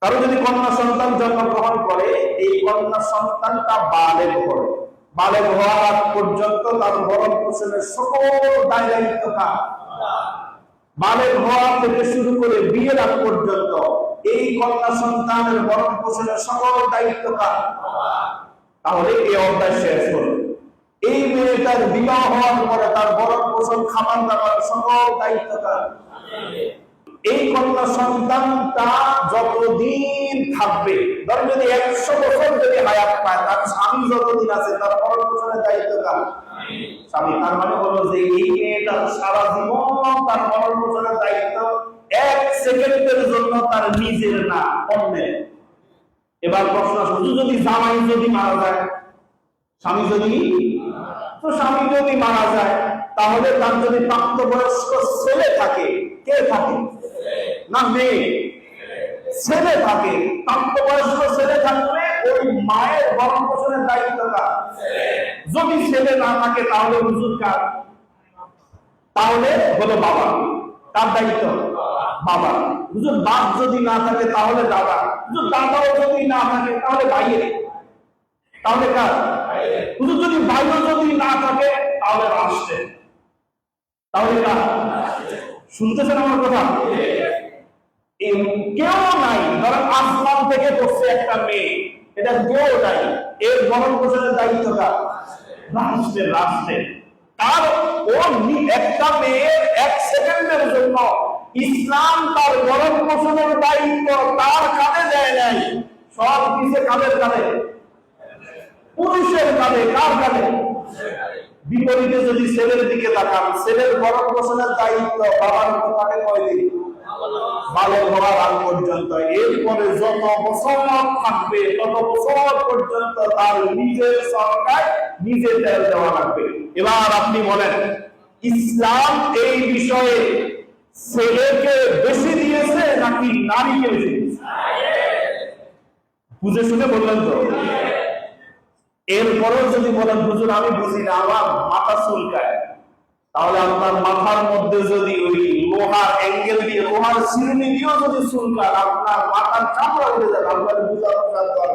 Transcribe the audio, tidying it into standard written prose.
কারো যদি কন্যা সন্তান জন্মগ্রহণ করে, এই কন্যা সন্তানটা বালেগ করে, বালেগ হওয়ার আগ পর্যন্ত তার ভরণ পোষণের সকল দায় দায়িত্ব কার? বালেগ হওয়া থেকে শুরু করে বিয়ের আগ পর্যন্ত এই কন্যা সন্তানের ভরণ পোষণের সকল দায়িত্ব কার? তাহলে এই অধ্যায় শেষ হলো। এই মেয়েটার বিবাহ হওয়ার পরে তার ভরণ পোষণ, খাবার দাবার সকল দায়িত্ব কার? এই কন্যা সন্তানটা যতদিন থাকবে, ধর যদি 100 বছর যদি হায়াত পায়, তার স্বামী যতদিন আছে তার ভরণ পোষণের দায়িত্ব কার? স্বামী। তার মানে হলো যে এই মেয়েটার সারা জীবন তার ভরণ পোষণের দায়িত্ব 1 সেকেন্ডের জন্য তার নিজের না, অন্যের। এবার প্রশ্ন আসে, যদি জামাই যদি মারা যায়, স্বামী যদি মারা যায়, তাহলে তার যদি প্রাপ্তবয়স্ক ছেলে থাকে, কে থাকে? না মেয়ে, ছেলে থাকে। প্রাপ্তবয়স্ক ছেলে থাকলে ওই মায়ের ভরণ পোষণের দায়িত্ব কার? যদি ছেলে না থাকে তাহলে হুজুর কার? তাহলে হলো বাবা। কার দায়িত্ব? বাবা। হুজুর বাপ যদি না থাকে তাহলে দাদা। হুজুর দাদাও যদি না থাকে তাহলে ভাইয়ের। তাহলে কার? হুজুর যদি ভাইও যদি না থাকে তাহলে রাষ্ট্রের। তাহলে কার? শুনতেছেন আমার কথা? কেউ নাই, ধরেন আসমান থেকে পড়ছে একটা মেয়ে, এটা কেউ নাই, এর ভরণ পোষণের দায়িত্ব কার? রাষ্ট্রের। তার একটা মেয়ের 1 সেকেন্ডের জন্য ইসলাম তার ভরণ পোষণের দায়িত্ব তার কাঁধে দেয় নাই, সব কিছু কাঁধের কাঁধে, পুরুষের কাঁধে। কার কাঁধে? বিপরীতে যদি ছেলের দিকে তাকান, ছেলের ভরণ পোষণের দায়িত্ব বাবার কাঁধে কয়দিন? বালেগ হওয়ার আগ পর্যন্ত। এরপরে যত বছর থাকবে তত বছর পর্যন্ত তার নিজের সরকার নিজে তেল দেওয়া লাগবে। এবার আপনি বলেন, ইসলাম এই বিষয়ে ছেলেকে বেশি দিয়েছে নাকি নারীকে বেশি দিয়েছে? বুঝে শুনে বললেন তো? এরপরেও যদি বলেন হুজুর আমি বুঝি না, আমার মাথা চুলকায়, তাহলে আপনার মাথার মধ্যে যদি ওই লোহার অ্যাঙ্গেল দিয়ে, লোহার সিরুনি দিয়েও যদি চুলকান, আপনার মাথার চামড়া উঠে যাবে, আপনার বুঝানোর দরকার।